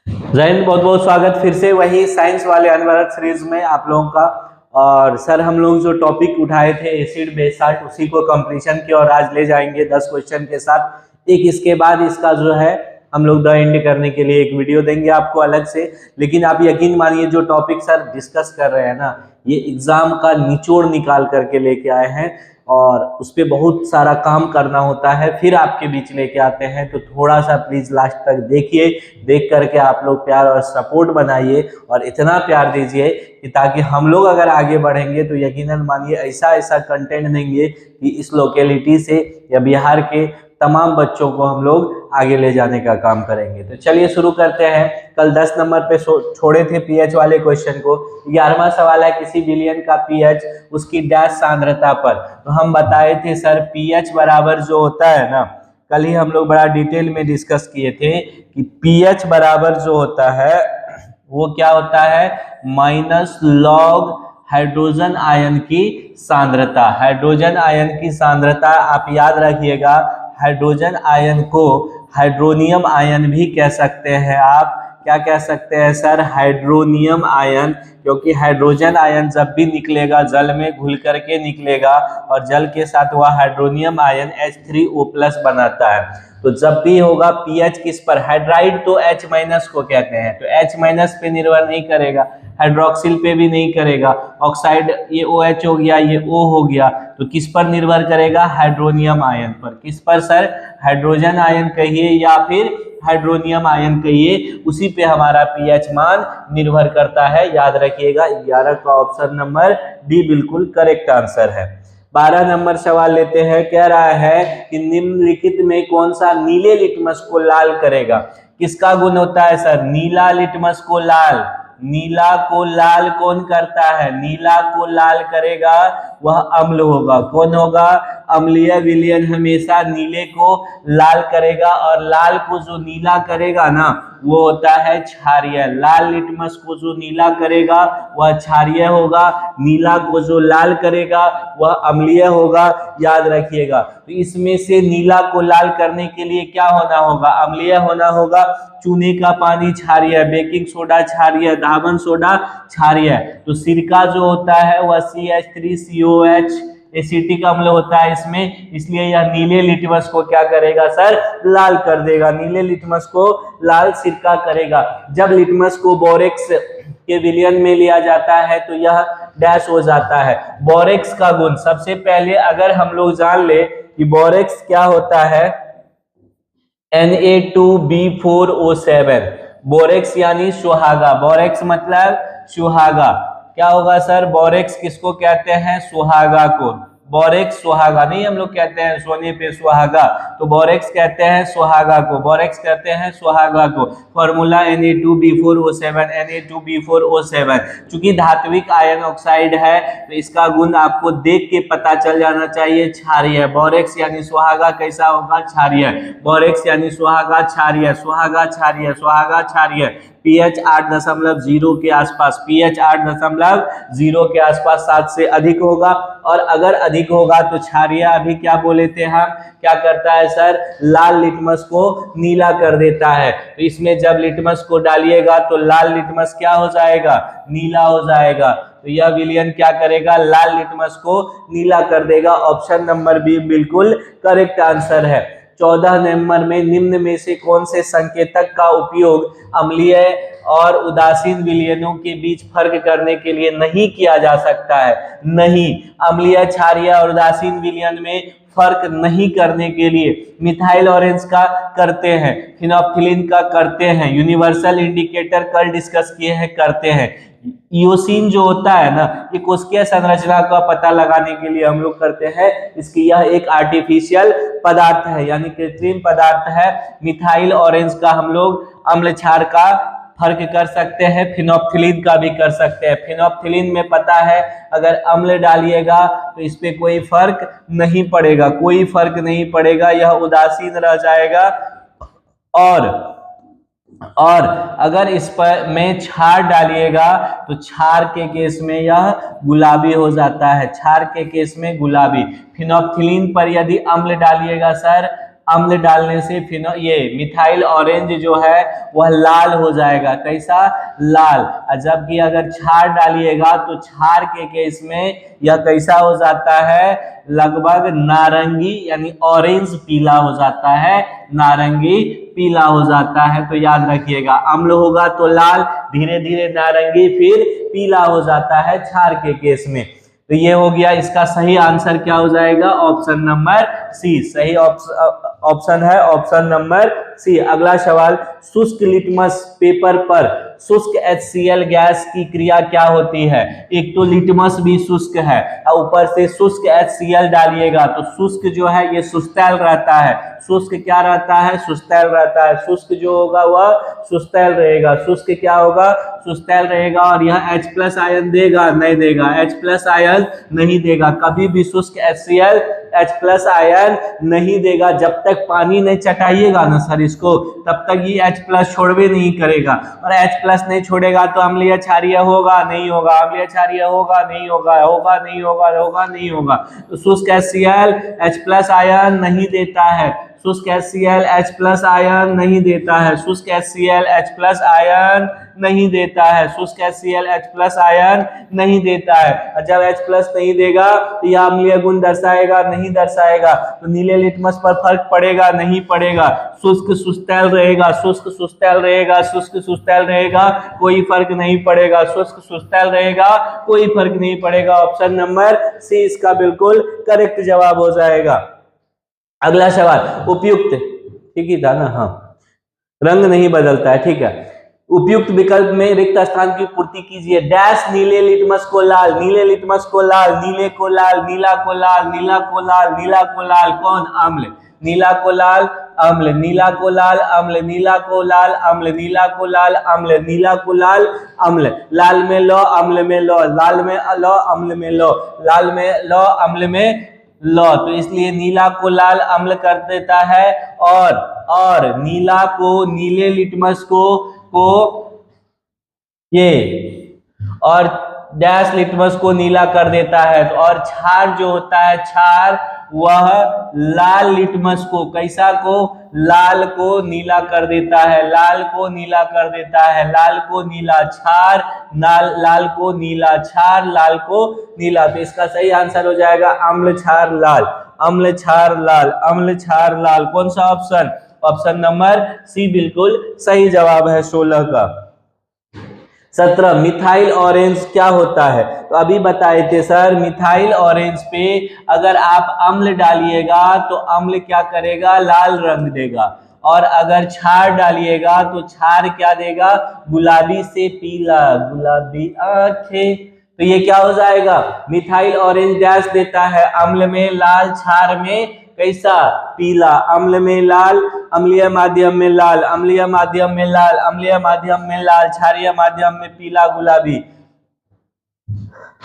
जय हिंद, बहुत बहुत स्वागत फिर से वही साइंस वाले अनवरत सीरीज में आप लोगों का। और सर हम लोग जो टॉपिक उठाए थे एसिड बेस साल्ट, उसी को कंप्लीशन की और आज ले जाएंगे 10 क्वेश्चन के साथ। एक इसके बाद इसका जो है हम लोग द एंड करने के लिए एक वीडियो देंगे आपको अलग से। लेकिन आप यकीन मानिए जो टॉपिक सर डिस्कस कर रहे हैं ना, ये एग्जाम का निचोड़ निकाल करके लेके आए हैं और उस पर बहुत सारा काम करना होता है, फिर आपके बीच लेके आते हैं। तो थोड़ा सा प्लीज लास्ट तक देखिए, देख करके आप लोग प्यार और सपोर्ट बनाइए और इतना प्यार दीजिए कि ताकि हम लोग अगर आगे बढ़ेंगे तो यकीनन मानिए ऐसा ऐसा कंटेंट देंगे कि इस लोकेलिटी से या बिहार के तमाम बच्चों को हम लोग आगे ले जाने का काम करेंगे। तो चलिए शुरू करते हैं। कल 10 नंबर पे छोड़े थे पीएच वाले क्वेश्चन को। 11वां सवाल है किसी विलयन का पीएच उसकी डैश सांद्रता पर। तो हम बताए थे सर पीएच बराबर जो होता है ना, कल ही हम लोग बड़ा डिटेल में डिस्कस किए थे कि पीएच बराबर जो होता है वो क्या होता है, माइनस लॉग हाइड्रोजन आयन की सांद्रता। हाइड्रोजन आयन की सांद्रता आप याद रखिएगा, हाइड्रोजन आयन को हाइड्रोनियम आयन भी कह सकते हैं। आप क्या कह सकते हैं सर, हाइड्रोनियम आयन, क्योंकि हाइड्रोजन आयन जब भी निकलेगा जल में घुल करके निकलेगा और जल के साथ वह हाइड्रोनियम आयन H3O+ बनाता है। तो जब भी होगा पीएच किस पर, हाइड्राइड तो H- को कहते हैं, तो H- पे निर्भर नहीं करेगा, हाइड्रोक्सिल पे भी नहीं करेगा, ऑक्साइड ये OH हो गया, ये O हो गया, तो किस पर निर्भर करेगा, हाइड्रोनियम आयन पर। किस पर सर, हाइड्रोजन आयन कहिए या फिर हाइड्रोनियम आयन कहिए, उसी पे हमारा पीएच मान निर्भर करता है। याद रखिएगा 11 का ऑप्शन नंबर डी बिल्कुल करेक्ट आंसर है। 12 नंबर सवाल लेते हैं। कह रहा है कि निम्नलिखित में कौन सा नीले लिटमस को लाल करेगा। किसका गुण होता है सर, नीला लिटमस को लाल। नीला को लाल कौन करता है, नीला को लाल करेगा वह अम्ल होगा। कौन होगा, अम्लीय विलयन हमेशा नीले को लाल करेगा और लाल को जो नीला करेगा ना वो होता है क्षारीय। लाल लिटमस को जो नीला करेगा वह क्षारीय होगा, नीला को जो लाल करेगा वह अम्लीय होगा। याद रखिएगा, तो इसमें से नीला को लाल करने के लिए क्या होना होगा, अम्लीय होना होगा। चूने का पानी क्षारीय, बेकिंग सोडा क्षारीय, धावन सोडा क्षारीय। तो सिरका जो होता है वह CH3COH एसिटिक अम्ल होता है इसमें, इसलिए यह नीले लिटमस को क्या करेगा सर, लाल कर देगा। नीले लिटमस को लाल सिरका करेगा। जब लिटमस को बोरेक्स के विलयन में लिया जाता है तो यह डैश हो जाता है। बोरेक्स का गुण सबसे पहले अगर हम लोग जान ले कि बोरेक्स क्या होता है, Na2B4O7। बोरेक्स यानी सुहागा, बोरेक्स मतलब सुहागा। क्या होगा सर, बोरेक्स किसको कहते हैं, सुहागा को। बोरेक्स सुहागा नहीं, हम लोग कहते हैं सोने पे सुहागा, तो बोरेक्स कहते हैं सुहागा को, बोरेक्स कहते हैं सुहागा को। Formula Na2B4O7, Na2B4O7। चूंकि धात्विक आयन ऑक्साइड है तो इसका गुण आपको देख के पता चल जाना चाहिए, क्षारीय। बोरेक्स यानी सुहागा कैसा होगा, क्षारीय। बोरेक्स यानी सुहागा क्षारीय, सुहागा क्षारीय, सुहागा क्षारीय। पीएच 8.0 के आसपास, पीएच 8.0 के आसपास 7 से अधिक होगा, और अगर अधिक होगा तो क्षारीय अभी क्या बोले थे हम, क्या करता है सर, लाल लिटमस को नीला कर देता है। तो इसमें जब लिटमस को डालिएगा तो लाल लिटमस क्या हो जाएगा, नीला हो जाएगा। तो यह विलयन क्या करेगा, लाल लिटमस को नीला कर देगा। ऑप्शन नंबर बी बिल्कुल करेक्ट आंसर है। 14 नंबर में निम्न में से कौन से संकेतक का उपयोग अम्लीय और उदासीन विलयनों के बीच फर्क करने के लिए नहीं किया जा सकता है। नहीं, अम्लीय, क्षारीय और उदासीन विलयन में फर्क नहीं करने के लिए मिथाइल ऑरेंज का करते हैं, फिनोल्फथालीन का करते हैं, यूनिवर्सल इंडिकेटर कल डिस्कस किए हैं, करते हैं। इयोसिन जो होता है ना, ये कोशिकीय संरचना का पता लगाने के लिए हम लोग करते हैं। इसकी यह एक आर्टिफिशियल पदार्थ है, यानी कृत्रिम पदार्थ है। मिथाइल ऑरेंज का हम लोग अम्ल क्षार का फर्क कर सकते हैं, फिनोल्फथालीन का भी कर सकते हैं। फिनोल्फथालीन में पता है अगर अम्ल डालिएगा तो इस पे कोई फर्क नहीं पड़ेगा, कोई फर्क नहीं पड़ेगा, यह उदासीन रह जाएगा। और अगर इस पर में क्षार डालिएगा तो क्षार के केस में यह गुलाबी हो जाता है, क्षार के केस में गुलाबी। फिनोल्फथालीन पर यदि अम्ल डालिएगा सर अम्ल डालने से ये मिथाइल ऑरेंज जो है वह लाल हो जाएगा। कैसा? लाल। जबकि अगर क्षार डालिएगा तो क्षार के केस में यह कैसा हो जाता है? लगभग नारंगी यानी ऑरेंज पीला हो जाता है, नारंगी पीला हो जाता है। तो याद रखिएगा, अम्ल होगा तो लाल, धीरे धीरे नारंगी, फिर पीला हो जाता है क्षार के केस में। तो ये हो गया, इसका सही आंसर क्या हो जाएगा? Option number C. सही ऑप्शन है ऑप्शन नंबर सी। अगला सवाल, शुष्क लिटमस पेपर पर शुष्क HCl गैस की क्रिया क्या होती है? एक तो लिटमस भी शुष्क है और ऊपर से शुष्क HCl डालिएगा तो शुष्क जो है ये सुस्तेल रहता है। शुष्क क्या रहता है? सुस्तेल रहता है। शुष्क जो होगा वह सुस्तेल रहेगा। शुष्क क्या होगा? सुस्तेल रहेगा। और यह H+ आयन देगा? नहीं देगा। H+ आयन नहीं देगा। कभी भी शुष्क HCl H+ आयन नहीं देगा। जब तक पानी नहीं चटाइएगा ना सर इसको, तब तक ये H+ छोड़वे नहीं करेगा। और H+ नहीं छोड़ेगा तो अम्लीय क्षारीय होगा? नहीं होगा। अम्लीय क्षारीय होगा? नहीं होगा। होगा? नहीं होगा। होगा? नहीं होगा। तो शुष्क HCl H+ आयन नहीं देता है। शुष्क HCl H+ आयन नहीं देता है। शुष्क HCl H+ आयन नहीं देता है। शुष्क HCl H+ आयन नहीं देता है। और जब H+ नहीं देगा तो यह अम्लीय गुण दर्शाएगा? नहीं दर्शाएगा। तो नीले लिटमस पर फर्क पड़ेगा? नहीं पड़ेगा। शुष्क सुस्तेल रहेगा। शुष्क सुस्तेल रहेगा। शुष्क सुस्तेल रहेगा, कोई फर्क नहीं पड़ेगा। शुष्क सुस्तेल रहेगा, कोई फर्क नहीं पड़ेगा। ऑप्शन नंबर सी इसका बिल्कुल करेक्ट जवाब हो जाएगा। अगला सवाल, उपयुक्त, ठीक ही था ना? हाँ, रंग नहीं बदलता है, ठीक है। उपयुक्त विकल्प में रिक्त स्थान की पूर्ति कीजिए। डैश नीले लिटमस को लाल, नीले लिटमस को लाल, नीले को लाल, नीला को लाल, नीला को लाल, नीला को लाल। कौन? अम्ल। नीला को लाल अम्ल, नीला को लाल अम्ल, नीला को लाल अम्ल, नीला को लाल अम्ल, नीला को लाल अम्ल। लाल में लो, अम्ल में लो, लाल में लो, अम्ल में लो, लाल में लो, अम्ल में लो। तो इसलिए नीला को लाल अम्ल कर देता है और नीला को, नीले लिटमस को ये और डैश लिटमस को नीला कर देता है। तो और क्षार जो होता है, क्षार, वह लाल लिटमस को, कैसा को? लाल को नीला कर देता है। लाल को नीला कर देता है। लाल को नीला, क्षार लाल को नीला, क्षार लाल को नीला। तो इसका सही आंसर हो जाएगा अम्ल क्षार लाल, अम्ल क्षार लाल, अम्ल क्षार लाल। कौन सा ऑप्शन? ऑप्शन नंबर सी बिल्कुल सही जवाब है 16 का। 17, मिथाइल ऑरेंज क्या होता है? तो अभी बताए थे सर, मिथाइल ऑरेंज पे अगर आप अम्ल डालिएगा तो अम्ल क्या करेगा? लाल रंग देगा। और अगर क्षार डालिएगा तो क्षार क्या देगा? गुलाबी से पीला, गुलाबी आंखें। तो ये क्या हो जाएगा? मिथाइल ऑरेंज डैश देता है, अम्ल में लाल, क्षार में कैसा? पीला। अम्ल में लाल, अम्लीय माध्यम में लाल, अम्लीय माध्यम में लाल, अम्लीय माध्यम में लाल, क्षारीय माध्यम में पीला गुलाबी,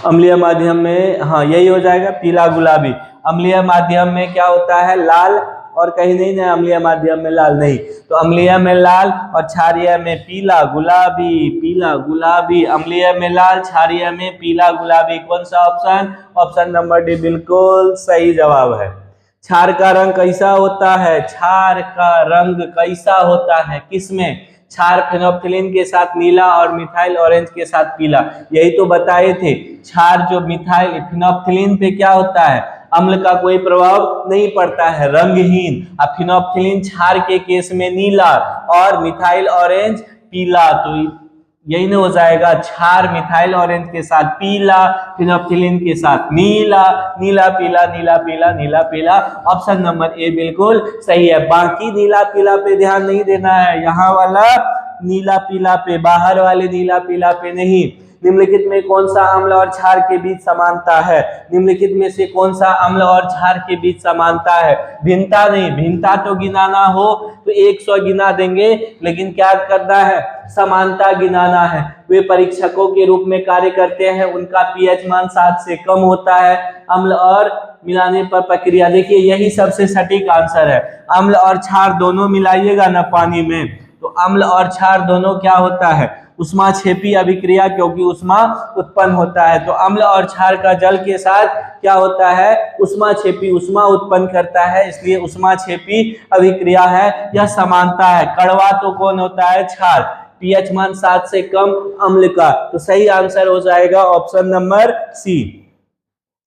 अम्लीय माध्यम में, हाँ यही हो जाएगा, पीला गुलाबी। अम्लीय माध्यम में क्या होता है? लाल, और कहीं नहीं ना अम्लीय माध्यम में लाल नहीं। तो अम्लीय में लाल और क्षारीय में पीला गुलाबी, पीला गुलाबी। अम्लीय में लाल, क्षारीय में पीला गुलाबी। कौन सा ऑप्शन? ऑप्शन नंबर डी बिल्कुल सही जवाब है। क्षार का रंग कैसा होता है? क्षार का रंग कैसा होता है? किसमें? क्षार फेनोल्फिलीन के साथ नीला और मिथाइल ऑरेंज के साथ पीला। यही तो बताए थे, क्षार जो मिथाइल फेनोल्फिलीन पे क्या होता है? अम्ल का कोई प्रभाव नहीं पड़ता है, रंगहीन। अब फेनोल्फिलीन क्षार के केस में नीला और मिथाइल ऑरेंज पीला। तो यही ना हो जाएगा, क्षार मिथाइल ऑरेंज के साथ पीला, फेनोल्फिलीन के साथ नीला, नीला पीला, नीला पीला, नीला पीला। ऑप्शन नंबर ए बिल्कुल सही है। बाकी नीला पीला पे ध्यान नहीं देना है, यहाँ वाला नीला पीला पे, बाहर वाले नीला पीला पे नहीं। निम्नलिखित में कौन सा अम्ल और क्षार के बीच समानता है? निम्नलिखित में से कौन सा अम्ल और क्षार के बीच समानता है? भिन्नता नहीं, भिन्नता तो गिनाना हो तो 100 गिना देंगे, लेकिन क्या करना है? समानता गिनाना है। वे परीक्षकों के रूप में कार्य करते हैं, उनका pH मान 7 से कम होता है। अम्ल और मिलाने पर प्रक्रिया, देखिए यही सबसे सटीक आंसर है। अम्ल और क्षार दोनों मिलाइएगा ना पानी में, तो अम्ल और क्षार दोनों क्या होता है, उष्माक्षेपी अभिक्रिया, क्योंकि उष्मा उत्पन्न होता है। तो अम्ल और क्षार का जल के साथ क्या होता है, उष्माक्षेपी, उष्मा उत्पन्न करता है, इसलिए उष्माक्षेपी अभिक्रिया है, यह समानता है। कड़वा तो कौन होता है, क्षार, पीएच मान 7 से कम अम्ल का। तो सही आंसर हो जाएगा ऑप्शन नंबर सी।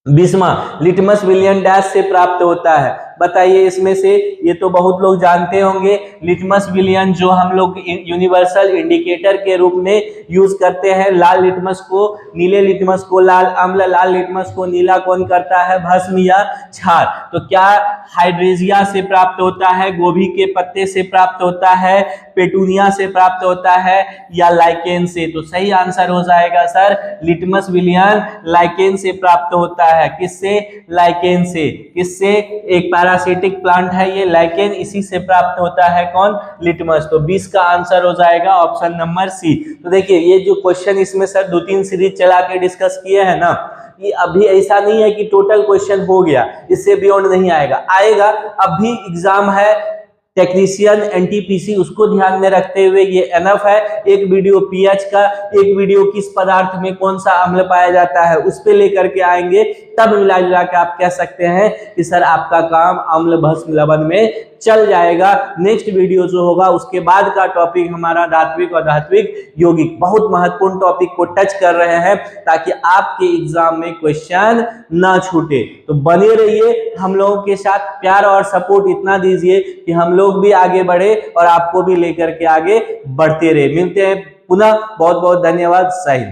20वां, लिटमस विलियन डैश से प्राप्त होता है, बताइए इसमें से। ये तो बहुत लोग जानते होंगे, लिटमस विलियन जो हम लोग यूनिवर्सल इंडिकेटर के रूप में यूज करते हैं। लाल लिटमस को, नीले लिटमस को लाल अम्ल, लाल लिटमस को नीला कौन करता है, भस्म या क्षार। तो क्या हाइड्रेजिया से प्राप्त होता है, गोभी के पत्ते से प्राप्त होता है, पेटूनिया से प्राप्त होता है, या लाइकेन से। तो सही आंसर हो जाएगा सर लिटमस विलियन लाइकेन से प्राप्त होता है। किससे, लाइकेन से। किससे, एक पैरासिटिक प्लांट है ये लाइकेन, इसी से प्राप्त होता है कौन, लिटमस। तो 20 का आंसर हो जाएगा ऑप्शन नंबर सी। तो देखिए ये जो क्वेश्चन इसमें सर 2-3 सीरीज चला के डिस्कस किए हैं ना, ये अभी ऐसा नहीं है कि टोटल क्वेश्चन हो गया, इससे बियॉन्ड नहीं आएगा, आएगा। अभी एग्जाम है टेक्नीशियन एनटीपीसी, उसको ध्यान में रखते हुए ये एनफ है। एक वीडियो पीएच का, एक वीडियो किस पदार्थ में कौन सा अम्ल पाया जाता है, उस पे लेकर के आएंगे, तब मिला जुला के आप कह सकते हैं कि सर आपका काम अम्ल भस्म लवण में चल जाएगा। नेक्स्ट वीडियो जो होगा उसके बाद का टॉपिक हमारा धात्विक और धात्विक यौगिक, बहुत महत्वपूर्ण टॉपिक को टच कर रहे हैं ताकि आपके एग्जाम में क्वेश्चन ना छूटे। तो बने रहिए हम लोगों के साथ, प्यार और सपोर्ट इतना दीजिए कि हम लोग भी आगे बढ़े और आपको भी लेकर के आगे बढ़ते रहे। मिलते हैं पुनः, बहुत बहुत धन्यवाद, सही।